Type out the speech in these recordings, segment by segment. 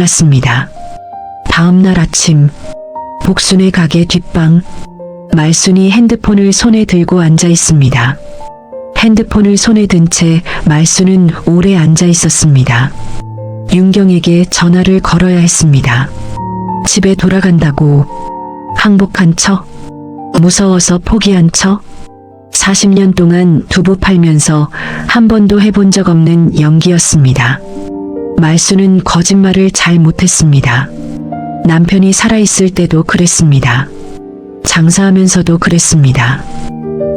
몰랐습니다. 다음 날 아침, 복순의 가게 뒷방, 말순이 핸드폰을 손에 들고 앉아 있습니다. 핸드폰을 손에 든 채 말순은 오래 앉아 있었습니다. 윤경에게 전화를 걸어야 했습니다. 집에 돌아간다고 항복한 척, 무서워서 포기한 척, 40년 동안 두부 팔면서 한 번도 해본 적 없는 연기였습니다. 말순은 거짓말을 잘 못했습니다. 남편이 살아있을 때도 그랬습니다. 장사하면서도 그랬습니다.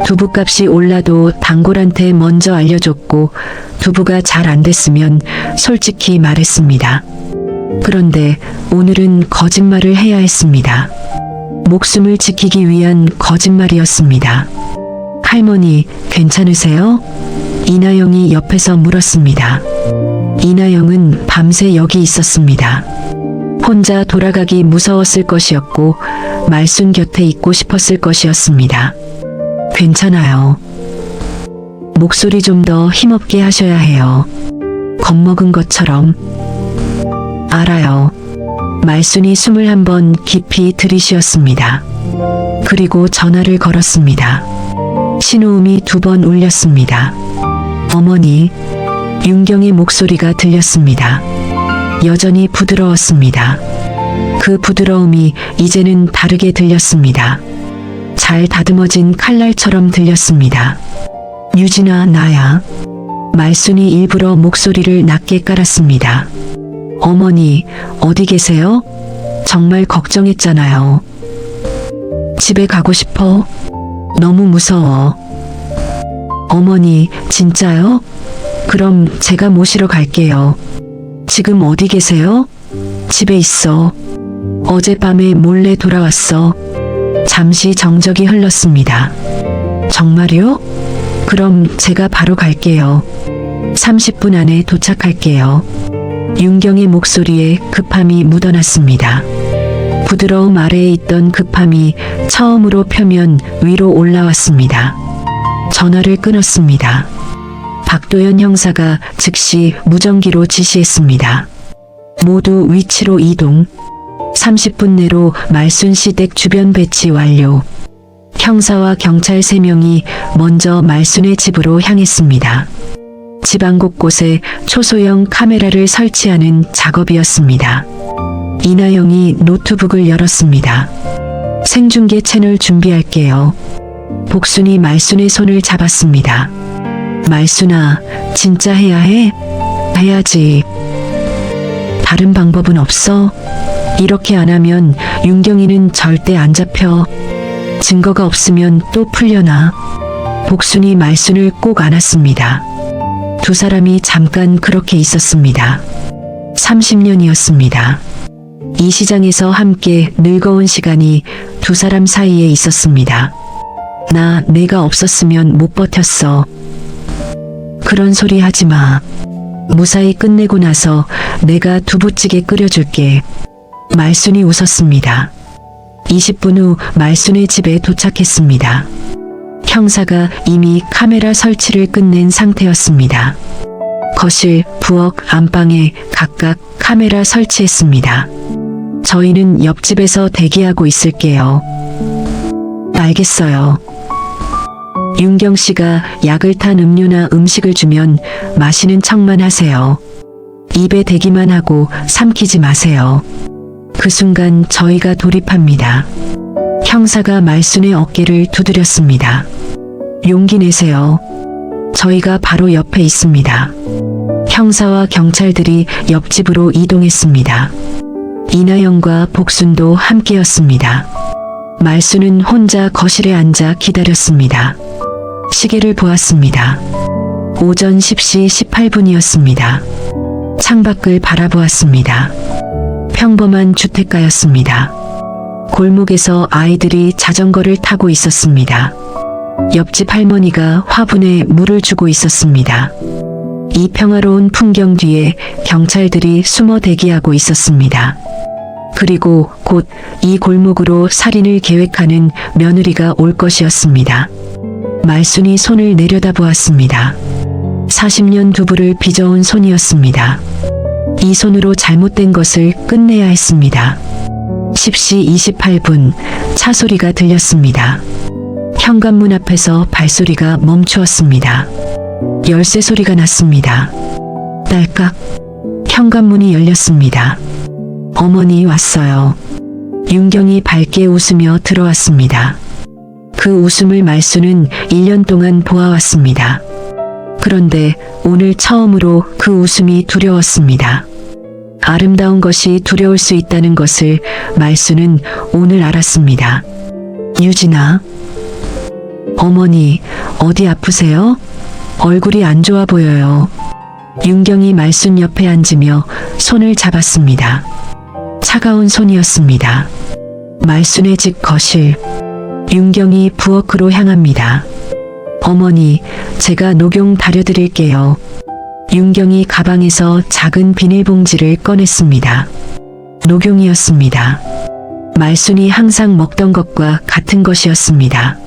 두부값이 올라도 단골한테 먼저 알려줬고 두부가 잘 안 됐으면 솔직히 말했습니다. 그런데 오늘은 거짓말을 해야 했습니다. 목숨을 지키기 위한 거짓말이었습니다. 할머니, 괜찮으세요? 이나영이 옆에서 물었습니다. 이나영은 밤새 여기 있었습니다. 혼자 돌아가기 무서웠을 것이었고 말순 곁에 있고 싶었을 것이었습니다. 괜찮아요. 목소리 좀 더 힘없게 하셔야 해요. 겁먹은 것처럼. 알아요. 말순이 숨을 한 번 깊이 들이쉬었습니다. 그리고 전화를 걸었습니다. 신호음이 2번 울렸습니다. 어머니, 윤경의 목소리가 들렸습니다. 여전히 부드러웠습니다. 그 부드러움이 이제는 다르게 들렸습니다. 잘 다듬어진 칼날처럼 들렸습니다. 유진아, 나야. 말순이 일부러 목소리를 낮게 깔았습니다. 어머니, 어디 계세요? 정말 걱정했잖아요. 집에 가고 싶어. 너무 무서워. 어머니, 진짜요? 그럼 제가 모시러 갈게요. 지금 어디 계세요? 집에 있어. 어젯밤에 몰래 돌아왔어. 잠시 정적이 흘렀습니다. 정말요? 그럼 제가 바로 갈게요. 30분 안에 도착할게요. 윤경의 목소리에 급함이 묻어났습니다. 부드러움 아래에 있던 급함이 처음으로 표면 위로 올라왔습니다. 전화를 끊었습니다. 박도연 형사가 즉시 무전기로 지시했습니다. 모두 위치로 이동. 30분 내로 말순 씨 댁 주변 배치 완료. 형사와 경찰 3명이 먼저 말순의 집으로 향했습니다. 집안 곳곳에 초소형 카메라를 설치하는 작업이었습니다. 이나영이 노트북을 열었습니다. 생중계 채널 준비할게요. 복순이 말순의 손을 잡았습니다. 말순아, 진짜 해야 해? 해야지. 다른 방법은 없어? 이렇게 안 하면 윤경이는 절대 안 잡혀. 증거가 없으면 또 풀려나. 복순이 말순을 꼭 안았습니다. 2 사람이 잠깐 그렇게 있었습니다. 30년이었습니다. 이 시장에서 함께 늙어온 시간이 2 사람 사이에 있었습니다. 내가 없었으면 못 버텼어. 그런 소리 하지 마. 무사히 끝내고 나서 내가 두부찌개 끓여줄게. 말순이 웃었습니다. 20분 후 말순의 집에 도착했습니다. 형사가 이미 카메라 설치를 끝낸 상태였습니다. 거실, 부엌, 안방에 각각 카메라 설치했습니다. 저희는 옆집에서 대기하고 있을게요. 알겠어요. 윤경 씨가 약을 탄 음료나 음식을 주면 마시는 척만 하세요. 입에 대기만 하고 삼키지 마세요. 그 순간 저희가 돌입합니다. 형사가 말순의 어깨를 두드렸습니다. 용기 내세요. 저희가 바로 옆에 있습니다. 형사와 경찰들이 옆집으로 이동했습니다. 이나영과 복순도 함께였습니다. 말순은 혼자 거실에 앉아 기다렸습니다. 시계를 보았습니다. 오전 10시 18분이었습니다. 창밖을 바라보았습니다. 평범한 주택가였습니다. 골목에서 아이들이 자전거를 타고 있었습니다. 옆집 할머니가 화분에 물을 주고 있었습니다. 이 평화로운 풍경 뒤에 경찰들이 숨어 대기하고 있었습니다. 그리고 곧 이 골목으로 살인을 계획하는 며느리가 올 것이었습니다. 말순이 손을 내려다보았습니다. 40년 두부를 빚어온 손이었습니다. 이 손으로 잘못된 것을 끝내야 했습니다. 10시 28분 차 소리가 들렸습니다. 현관문 앞에서 발소리가 멈추었습니다. 열쇠 소리가 났습니다. 딸깍. 현관문이 열렸습니다. 어머니 왔어요. 윤경이 밝게 웃으며 들어왔습니다. 그 웃음을 말수는 1년 동안 보아왔습니다. 그런데 오늘 처음으로 그 웃음이 두려웠습니다. 아름다운 것이 두려울 수 있다는 것을 말수는 오늘 알았습니다. 유진아. 어머니, 어디 아프세요? 얼굴이 안 좋아 보여요. 윤경이 말순 옆에 앉으며 손을 잡았습니다. 차가운 손이었습니다. 말순의 집 거실. 윤경이 부엌으로 향합니다. 어머니, 제가 녹용 다려드릴게요. 윤경이 가방에서 작은 비닐봉지를 꺼냈습니다. 녹용이었습니다. 말순이 항상 먹던 것과 같은 것이었습니다.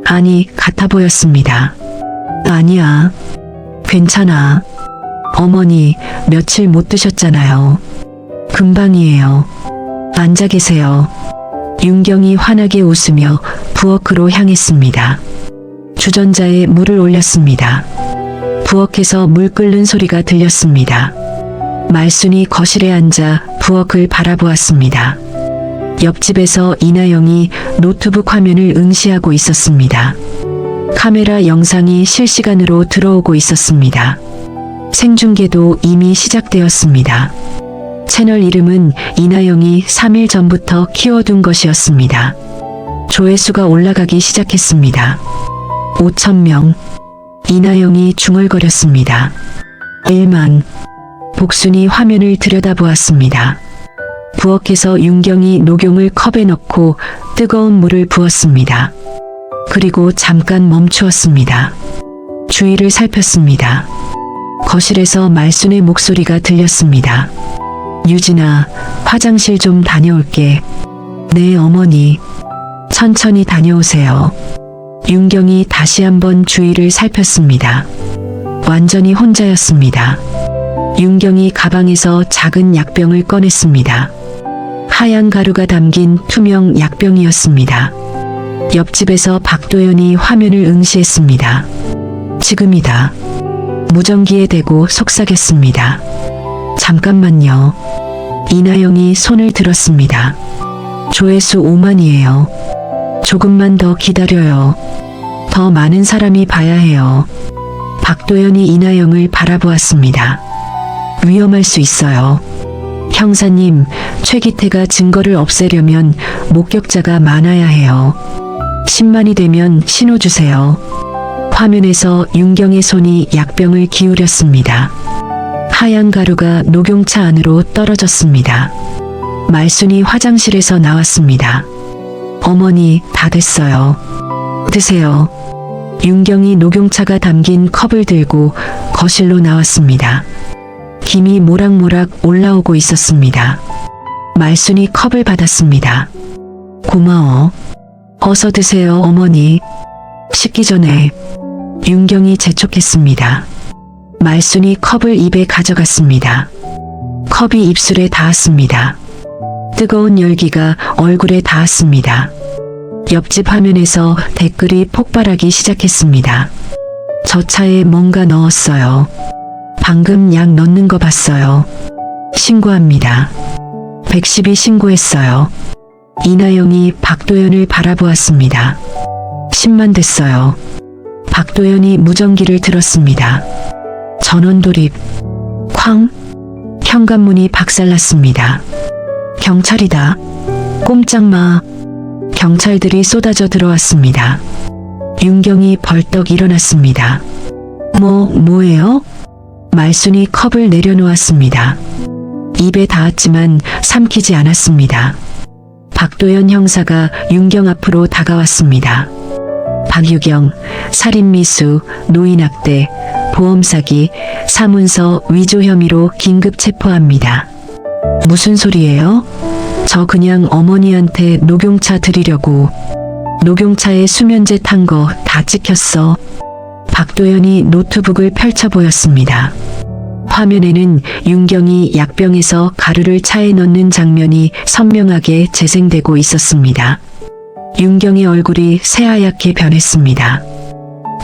아니, 같아 보였습니다. 아니야. 괜찮아. 어머니, 며칠 못 드셨잖아요. 금방이에요. 앉아 계세요. 윤경이 환하게 웃으며 부엌으로 향했습니다. 주전자에 물을 올렸습니다. 부엌에서 물 끓는 소리가 들렸습니다. 말순이 거실에 앉아 부엌을 바라보았습니다. 옆집에서 이나영이 노트북 화면을 응시하고 있었습니다. 카메라 영상이 실시간으로 들어오고 있었습니다. 생중계도 이미 시작되었습니다. 채널 이름은 이나영이 3일 전부터 키워둔 것이었습니다. 조회수가 올라가기 시작했습니다. 5,000명. 이나영이 중얼거렸습니다. 1만. 복순이 화면을 들여다보았습니다. 부엌에서 윤경이 녹용을 컵에 넣고 뜨거운 물을 부었습니다. 그리고 잠깐 멈추었습니다. 주위를 살폈습니다. 거실에서 말순의 목소리가 들렸습니다. 유진아, 화장실 좀 다녀올게. 네, 어머니. 천천히 다녀오세요. 윤경이 다시 한번 주위를 살폈습니다. 완전히 혼자였습니다. 윤경이 가방에서 작은 약병을 꺼냈습니다. 하얀 가루가 담긴 투명 약병이었습니다. 옆집에서 박도연이 화면을 응시했습니다. 지금이다. 무전기에 대고 속삭였습니다. 잠깐만요. 이나영이 손을 들었습니다. 조회수 5만이에요. 조금만 더 기다려요. 더 많은 사람이 봐야 해요. 박도연이 이나영을 바라보았습니다. 위험할 수 있어요. 형사님, 최기태가 증거를 없애려면 목격자가 많아야 해요. 10만이 되면 신호 주세요. 화면에서 윤경의 손이 약병을 기울였습니다. 하얀 가루가 녹용차 안으로 떨어졌습니다. 말순이 화장실에서 나왔습니다. 어머니, 다 됐어요. 드세요. 윤경이 녹용차가 담긴 컵을 들고 거실로 나왔습니다. 김이 모락모락 올라오고 있었습니다. 말순이 컵을 받았습니다. 고마워. 어서 드세요, 어머니. 식기 전에. 윤경이 재촉했습니다. 말순이 컵을 입에 가져갔습니다. 컵이 입술에 닿았습니다. 뜨거운 열기가 얼굴에 닿았습니다. 옆집 화면에서 댓글이 폭발하기 시작했습니다. 저 차에 뭔가 넣었어요. 방금 약 넣는 거 봤어요. 신고합니다. 112 신고했어요. 이나영이 박도연을 바라보았습니다. 10만 됐어요. 박도연이 무전기를 들었습니다. 전원 돌입. 쾅. 현관문이 박살났습니다. 경찰이다. 꼼짝 마. 경찰들이 쏟아져 들어왔습니다. 윤경이 벌떡 일어났습니다. 뭐예요? 말순이 컵을 내려놓았습니다. 입에 닿았지만 삼키지 않았습니다. 박도연 형사가 윤경 앞으로 다가왔습니다. 박유경, 살인미수, 노인학대, 보험사기, 사문서 위조 혐의로 긴급 체포합니다. 무슨 소리예요? 저 그냥 어머니한테 녹용차 드리려고. 녹용차에 수면제 탄 거 다 찍혔어. 박도연이 노트북을 펼쳐 보였습니다. 화면에는 윤경이 약병에서 가루를 차에 넣는 장면이 선명하게 재생되고 있었습니다. 윤경의 얼굴이 새하얗게 변했습니다.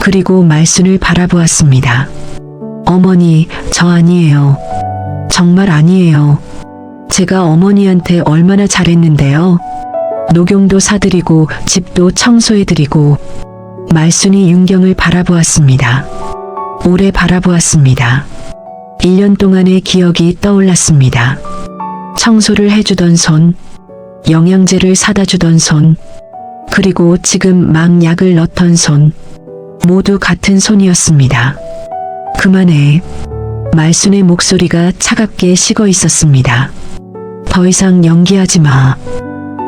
그리고 말순을 바라보았습니다. 어머니, 저 아니에요. 정말 아니에요. 제가 어머니한테 얼마나 잘했는데요. 녹용도 사드리고 집도 청소해드리고. 말순이 윤경을 바라보았습니다. 오래 바라보았습니다. 1년 동안의 기억이 떠올랐습니다. 청소를 해주던 손, 영양제를 사다 주던 손, 그리고 지금 막 약을 넣던 손, 모두 같은 손이었습니다. 그만해. 말순의 목소리가 차갑게 식어 있었습니다. 더 이상 연기하지 마.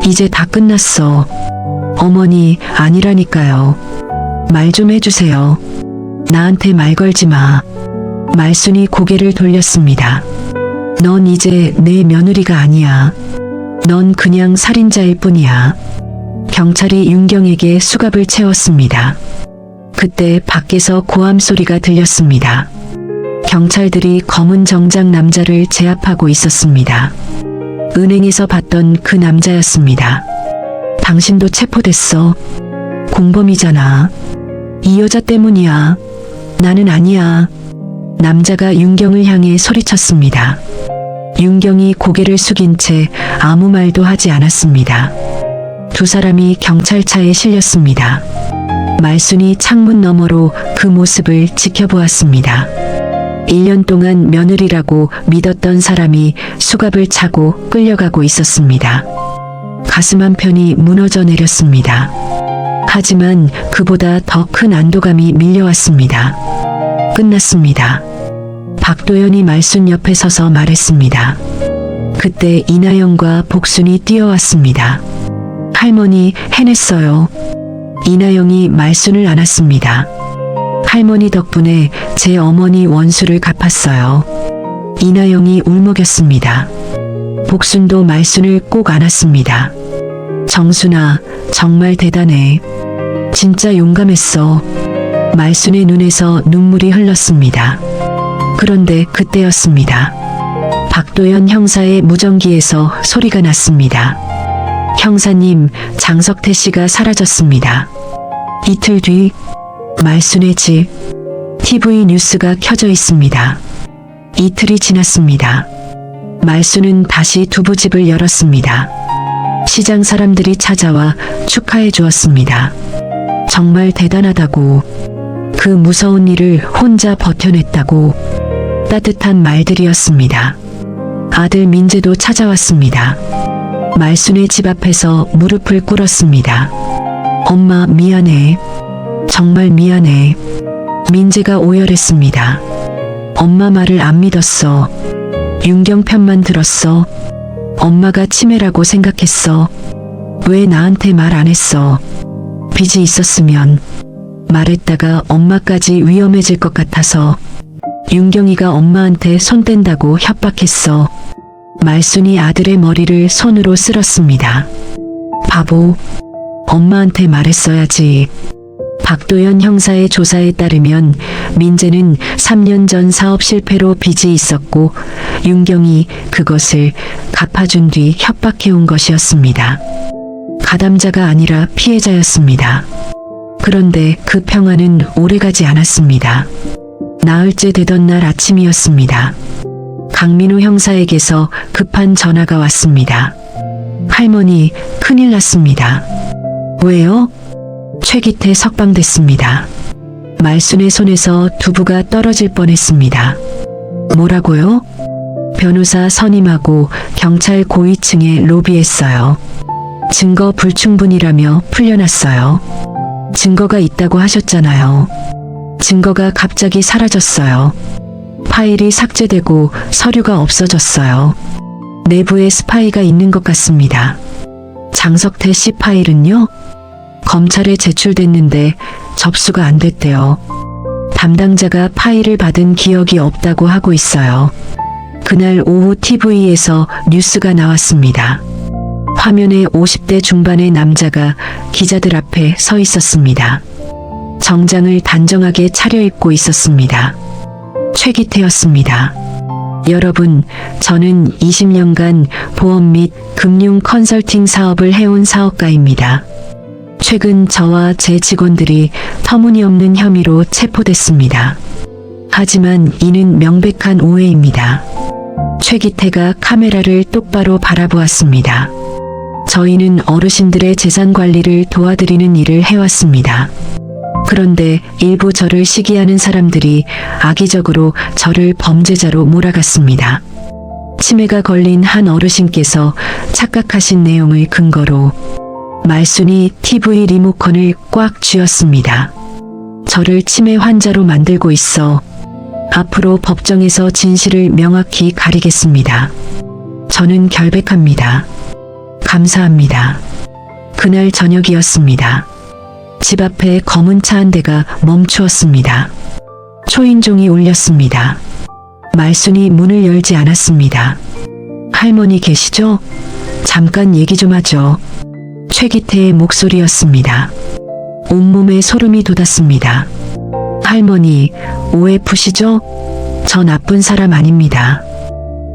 이제 다 끝났어. 어머니, 아니라니까요. 말 좀 해주세요. 나한테 말 걸지 마. 말순이 고개를 돌렸습니다. 넌 이제 내 며느리가 아니야. 넌 그냥 살인자일 뿐이야. 경찰이 윤경에게 수갑을 채웠습니다. 그때 밖에서 고함 소리가 들렸습니다. 경찰들이 검은 정장 남자를 제압하고 있었습니다. 은행에서 봤던 그 남자였습니다. 당신도 체포됐어. 공범이잖아. 이 여자 때문이야. 나는 아니야. 남자가 윤경을 향해 소리쳤습니다. 윤경이 고개를 숙인 채 아무 말도 하지 않았습니다. 두 사람이 경찰차에 실렸습니다. 말순이 창문 너머로 그 모습을 지켜보았습니다. 1년 동안 며느리라고 믿었던 사람이 수갑을 차고 끌려가고 있었습니다. 가슴 한편이 무너져 내렸습니다. 하지만 그보다 더 큰 안도감이 밀려왔습니다. 끝났습니다. 박도연이 말순 옆에 서서 말했습니다. 그때 이나영과 복순이 뛰어왔습니다. 할머니, 해냈어요. 이나영이 말순을 안았습니다. 할머니 덕분에 제 어머니 원수를 갚았어요. 이나영이 울먹였습니다. 복순도 말순을 꼭 안았습니다. 정순아, 정말 대단해. 진짜 용감했어. 말순의 눈에서 눈물이 흘렀습니다. 그런데 그때였습니다. 박도연 형사의 무전기에서 소리가 났습니다. 형사님, 장석태 씨가 사라졌습니다. 이틀 뒤 말순의 집 TV 뉴스가 켜져 있습니다. 이틀이 지났습니다. 말순은 다시 두부집을 열었습니다. 시장 사람들이 찾아와 축하해 주었습니다. 정말 대단하다고, 그 무서운 일을 혼자 버텨냈다고, 따뜻한 말들이었습니다. 아들 민재도 찾아왔습니다. 말순의 집 앞에서 무릎을 꿇었습니다. 엄마, 미안해. 정말 미안해. 민재가 오열했습니다. 엄마 말을 안 믿었어. 윤경 편만 들었어. 엄마가 치매라고 생각했어. 왜 나한테 말 안 했어? 빚이 있었으면. 말했다가 엄마까지 위험해질 것 같아서. 윤경이가 엄마한테 손 뗀다고 협박했어. 말순이 아들의 머리를 손으로 쓸었습니다. 바보. 엄마한테 말했어야지. 박도연 형사의 조사에 따르면 민재는 3년 전 사업 실패로 빚이 있었고 윤경이 그것을 갚아준 뒤 협박해온 것이었습니다. 가담자가 아니라 피해자였습니다. 그런데 그 평화는 오래가지 않았습니다. 나흘째 되던 날 아침이었습니다. 강민우 형사에게서 급한 전화가 왔습니다. 할머니, 큰일 났습니다. 왜요? 최기태 석방됐습니다. 말순의 손에서 두부가 떨어질 뻔했습니다. 뭐라고요? 변호사 선임하고 경찰 고위층에 로비했어요. 증거 불충분이라며 풀려났어요. 증거가 있다고 하셨잖아요. 증거가 갑자기 사라졌어요. 파일이 삭제되고 서류가 없어졌어요. 내부에 스파이가 있는 것 같습니다. 장석태 씨 파일은요? 검찰에 제출됐는데 접수가 안 됐대요. 담당자가 파일을 받은 기억이 없다고 하고 있어요. 그날 오후 TV에서 뉴스가 나왔습니다. 화면에 50대 중반의 남자가 기자들 앞에 서 있었습니다. 정장을 단정하게 차려입고 있었습니다. 최기태였습니다. 여러분, 저는 20년간 보험 및 금융 컨설팅 사업을 해온 사업가입니다. 최근 저와 제 직원들이 터무니없는 혐의로 체포됐습니다. 하지만 이는 명백한 오해입니다. 최기태가 카메라를 똑바로 바라보았습니다. 저희는 어르신들의 재산 관리를 도와드리는 일을 해왔습니다. 그런데 일부 저를 시기하는 사람들이 악의적으로 저를 범죄자로 몰아갔습니다. 치매가 걸린 한 어르신께서 착각하신 내용을 근거로 말순이 TV 리모컨을 꽉 쥐었습니다. 저를 치매 환자로 만들고 있어 앞으로 법정에서 진실을 명확히 가리겠습니다. 저는 결백합니다. 감사합니다. 그날 저녁이었습니다. 집 앞에 검은 차 한 대가 멈추었습니다. 초인종이 울렸습니다. 말순이 문을 열지 않았습니다. 할머니 계시죠? 잠깐 얘기 좀 하죠. 최기태의 목소리였습니다. 온몸에 소름이 돋았습니다. 할머니, 오해 푸시죠? 저 나쁜 사람 아닙니다.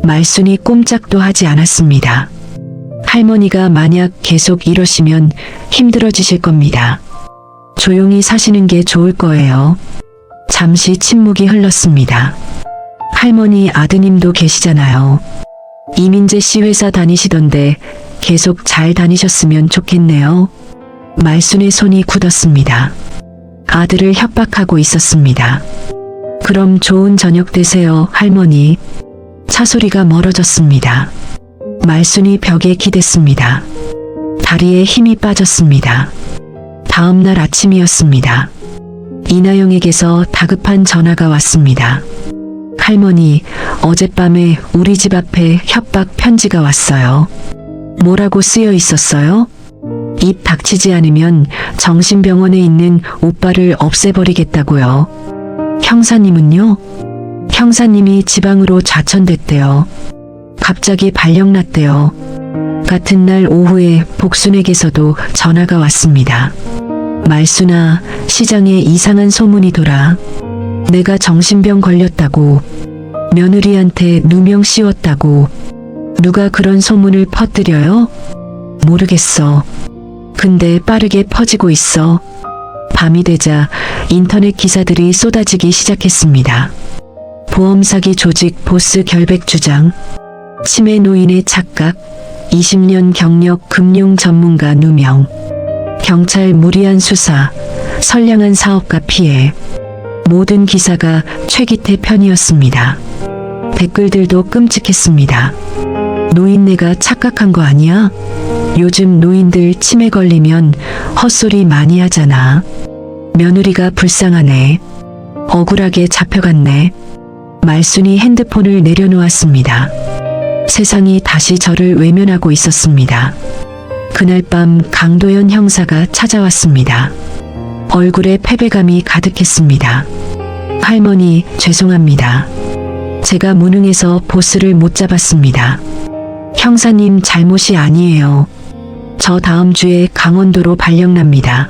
말순이 꼼짝도 하지 않았습니다. 할머니가 만약 계속 이러시면 힘들어지실 겁니다. 조용히 사시는 게 좋을 거예요. 잠시 침묵이 흘렀습니다. 할머니 아드님도 계시잖아요. 이민재 씨 회사 다니시던데 계속 잘 다니셨으면 좋겠네요. 말순의 손이 굳었습니다. 아들을 협박하고 있었습니다. 그럼 좋은 저녁 되세요, 할머니. 차 소리가 멀어졌습니다. 말순이 벽에 기댔습니다. 다리에 힘이 빠졌습니다. 다음 날 아침이었습니다. 이나영에게서 다급한 전화가 왔습니다. 할머니, 어젯밤에 우리 집 앞에 협박 편지가 왔어요. 뭐라고 쓰여 있었어요? 입 닥치지 않으면 정신병원에 있는 오빠를 없애버리겠다고요. 형사님은요? 형사님이 지방으로 좌천됐대요. 갑자기 발령났대요. 같은 날 오후에 복순에게서도 전화가 왔습니다. 말순아, 시장에 이상한 소문이 돌아. 내가 정신병 걸렸다고. 며느리한테 누명 씌웠다고. 누가 그런 소문을 퍼뜨려요? 모르겠어. 근데 빠르게 퍼지고 있어. 밤이 되자 인터넷 기사들이 쏟아지기 시작했습니다. 보험 사기 조직 보스 결백 주장, 치매 노인의 착각, 20년 경력 금융 전문가 누명, 경찰 무리한 수사, 선량한 사업가 피해. 모든 기사가 최기태 편이었습니다. 댓글들도 끔찍했습니다. 노인네가 착각한 거 아니야? 요즘 노인들 치매 걸리면 헛소리 많이 하잖아. 며느리가 불쌍하네. 억울하게 잡혀갔네. 말순이 핸드폰을 내려놓았습니다. 세상이 다시 저를 외면하고 있었습니다. 그날 밤 강도현 형사가 찾아왔습니다. 얼굴에 패배감이 가득했습니다. 할머니, 죄송합니다. 제가 무능해서 보스를 못 잡았습니다. 형사님 잘못이 아니에요. 저 다음 주에 강원도로 발령납니다.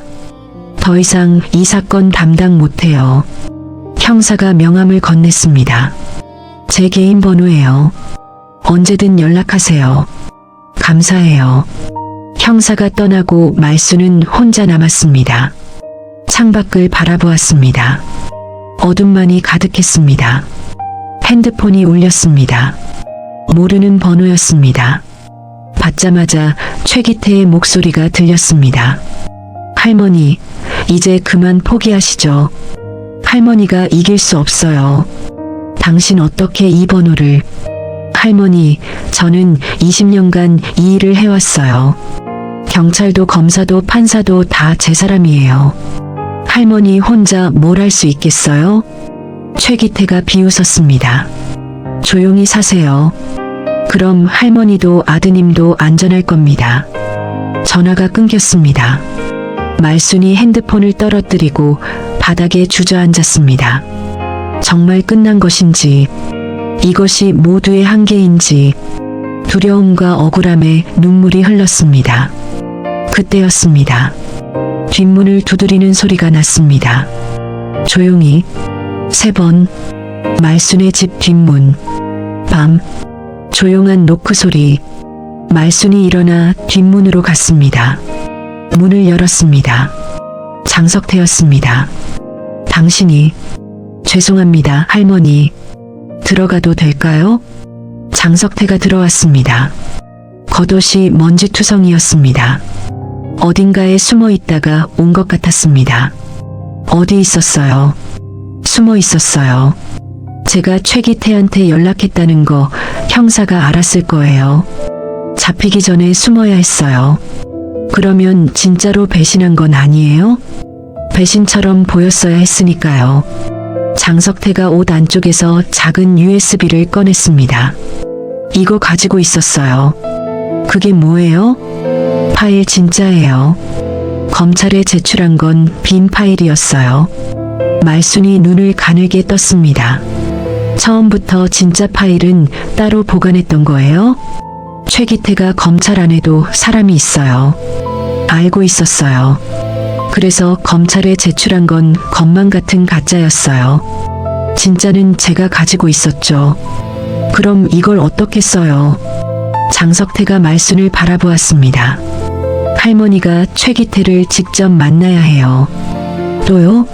더 이상 이 사건 담당 못해요. 형사가 명함을 건넸습니다. 제 개인 번호예요. 언제든 연락하세요. 감사해요. 형사가 떠나고 말순은 혼자 남았습니다. 창밖을 바라보았습니다. 어둠만이 가득했습니다. 핸드폰이 울렸습니다. 모르는 번호였습니다. 받자마자 최기태의 목소리가 들렸습니다. 할머니, 이제 그만 포기하시죠. 할머니가 이길 수 없어요. 당신 어떻게 이 번호를... 할머니, 저는 20년간 이 일을 해왔어요. 경찰도 검사도 판사도 다 제 사람이에요. 할머니 혼자 뭘 할 수 있겠어요? 최기태가 비웃었습니다. 조용히 사세요. 그럼 할머니도 아드님도 안전할 겁니다. 전화가 끊겼습니다. 말순이 핸드폰을 떨어뜨리고 바닥에 주저앉았습니다. 정말 끝난 것인지, 이것이 모두의 한계인지, 두려움과 억울함에 눈물이 흘렀습니다. 그때였습니다. 뒷문을 두드리는 소리가 났습니다. 조용히 3번. 말순의 집 뒷문. 밤, 조용한 노크 소리. 말순이 일어나 뒷문으로 갔습니다. 문을 열었습니다. 장석태였습니다. 당신이... 죄송합니다, 할머니. 들어가도 될까요? 장석태가 들어왔습니다. 겉옷이 먼지투성이었습니다. 어딘가에 숨어 있다가 온 것 같았습니다. 어디 있었어요? 숨어 있었어요. 제가 최기태한테 연락했다는 거 형사가 알았을 거예요. 잡히기 전에 숨어야 했어요. 그러면 진짜로 배신한 건 아니에요? 배신처럼 보였어야 했으니까요. 장석태가 옷 안쪽에서 작은 USB를 꺼냈습니다. 이거 가지고 있었어요. 그게 뭐예요? 파일 진짜예요. 검찰에 제출한 건 빈 파일이었어요. 말순이 눈을 가늘게 떴습니다. 처음부터 진짜 파일은 따로 보관했던 거예요? 최기태가 검찰 안에도 사람이 있어요. 알고 있었어요. 그래서 검찰에 제출한 건 겉만 같은 가짜였어요. 진짜는 제가 가지고 있었죠. 그럼 이걸 어떻게 써요? 장석태가 말순을 바라보았습니다. 할머니가 최기태를 직접 만나야 해요. 또요?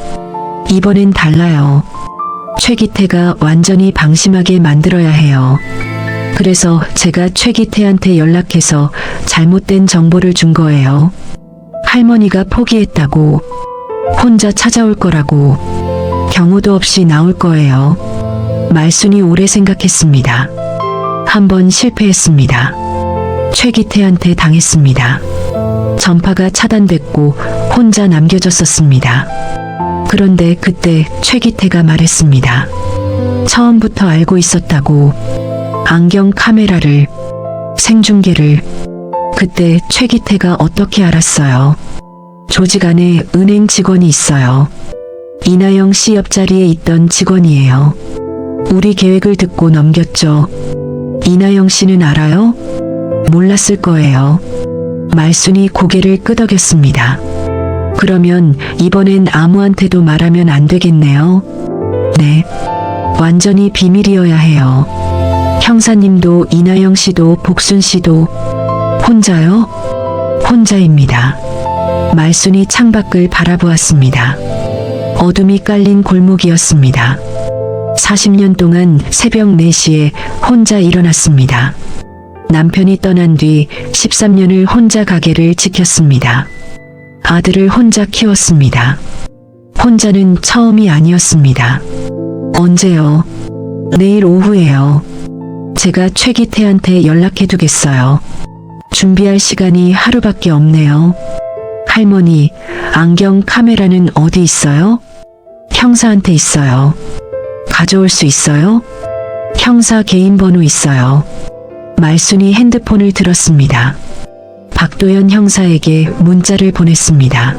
이번엔 달라요. 최기태가 완전히 방심하게 만들어야 해요. 그래서 제가 최기태한테 연락해서 잘못된 정보를 준 거예요. 할머니가 포기했다고, 혼자 찾아올 거라고, 경우도 없이 나올 거예요. 말순이 오래 생각했습니다. 한 번 실패했습니다. 최기태한테 당했습니다. 전파가 차단됐고 혼자 남겨졌었습니다. 그런데 그때 최기태가 말했습니다. 처음부터 알고 있었다고. 안경 카메라를, 생중계를. 그때 최기태가 어떻게 알았어요? 조직 안에 은행 직원이 있어요. 이나영 씨 옆자리에 있던 직원이에요. 우리 계획을 듣고 넘겼죠. 이나영 씨는 알아요? 몰랐을 거예요. 말순이 고개를 끄덕였습니다. 그러면 이번엔 아무한테도 말하면 안 되겠네요. 네. 완전히 비밀이어야 해요. 형사님도 이나영 씨도 복순 씨도. 혼자요? 혼자입니다. 말순이 창밖을 바라보았습니다. 어둠이 깔린 골목이었습니다. 40년 동안 새벽 4시에 혼자 일어났습니다. 남편이 떠난 뒤 13년을 혼자 가게를 지켰습니다. 아들을 혼자 키웠습니다. 혼자는 처음이 아니었습니다. 언제요? 내일 오후에요. 제가 최기태한테 연락해두겠어요. 준비할 시간이 하루밖에 없네요. 할머니, 안경 카메라는 어디 있어요? 형사한테 있어요. 가져올 수 있어요? 형사 개인 번호 있어요. 말순이 핸드폰을 들었습니다. 박도연 형사에게 문자를 보냈습니다.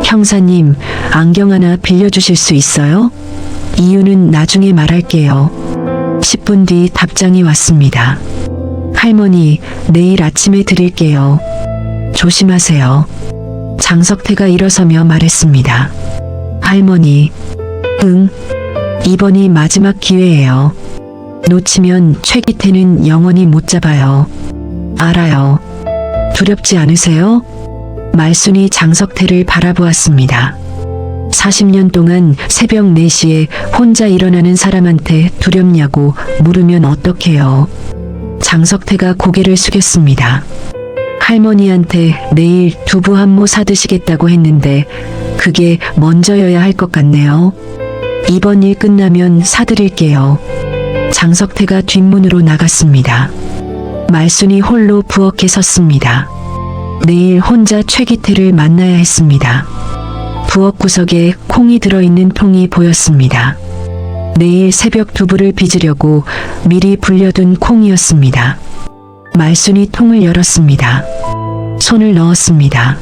형사님, 안경 하나 빌려주실 수 있어요? 이유는 나중에 말할게요. 10분 뒤 답장이 왔습니다. 할머니, 내일 아침에 드릴게요. 조심하세요. 장석태가 일어서며 말했습니다. 할머니, 응, 이번이 마지막 기회예요. 놓치면 최기태는 영원히 못 잡아요. 알아요. 두렵지 않으세요? 말순이 장석태를 바라보았습니다. 40년 동안 새벽 4시에 혼자 일어나는 사람한테 두렵냐고 물으면 어떡해요. 장석태가 고개를 숙였습니다. 할머니한테 내일 두부 한 모 사드시겠다고 했는데 그게 먼저여야 할 것 같네요. 이번 일 끝나면 사드릴게요. 장석태가 뒷문으로 나갔습니다. 말순이 홀로 부엌에 섰습니다. 내일 혼자 최기태를 만나야 했습니다. 부엌 구석에 콩이 들어있는 통이 보였습니다. 내일 새벽 두부를 빚으려고 미리 불려둔 콩이었습니다. 말순이 통을 열었습니다. 손을 넣었습니다.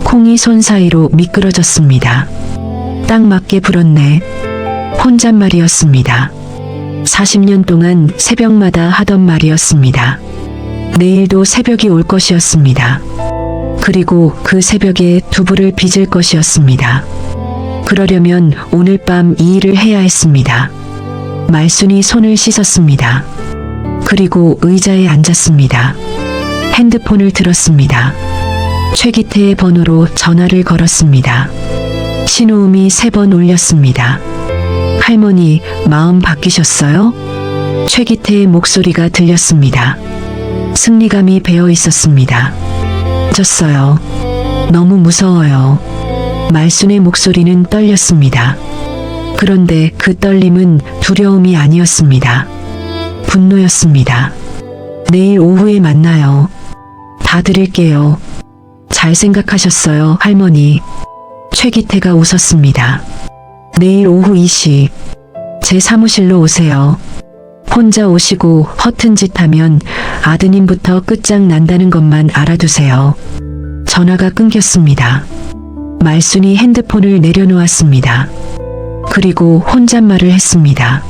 콩이 손 사이로 미끄러졌습니다. 딱 맞게 불었네. 혼잣말이었습니다. 40년 동안 새벽마다 하던 말이었습니다. 내일도 새벽이 올 것이었습니다. 그리고 그 새벽에 두부를 빚을 것이었습니다. 그러려면 오늘 밤 이 일을 해야 했습니다. 말순이 손을 씻었습니다. 그리고 의자에 앉았습니다. 핸드폰을 들었습니다. 최기태의 번호로 전화를 걸었습니다. 신호음이 3번 울렸습니다. 할머니, 마음 바뀌셨어요? 최기태의 목소리가 들렸습니다. 승리감이 배어 있었습니다. 졌어요. 너무 무서워요. 말순의 목소리는 떨렸습니다. 그런데 그 떨림은 두려움이 아니었습니다. 분노였습니다. 내일 오후에 만나요. 다 드릴게요. 잘 생각하셨어요, 할머니. 최기태가 웃었습니다. 내일 오후 2시 제 사무실로 오세요. 혼자 오시고 허튼 짓 하면 아드님부터 끝장난다는 것만 알아두세요. 전화가 끊겼습니다. 말순이 핸드폰을 내려놓았습니다. 그리고 혼잣말을 했습니다.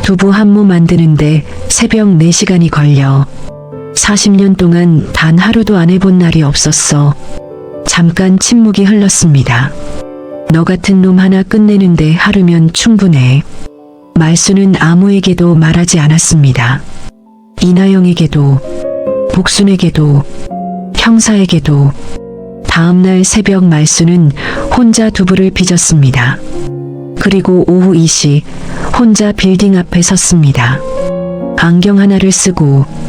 두부 한모 만드는데 새벽 4시간이 걸려. 40년 동안 단 하루도 안 해본 날이 없었어. 잠깐 침묵이 흘렀습니다. 너 같은 놈 하나 끝내는데 하루면 충분해. 말순은 아무에게도 말하지 않았습니다. 이나영에게도, 복순에게도, 형사에게도. 다음날 새벽 말순은 혼자 두부를 빚었습니다. 그리고 오후 2시 혼자 빌딩 앞에 섰습니다. 안경 하나를 쓰고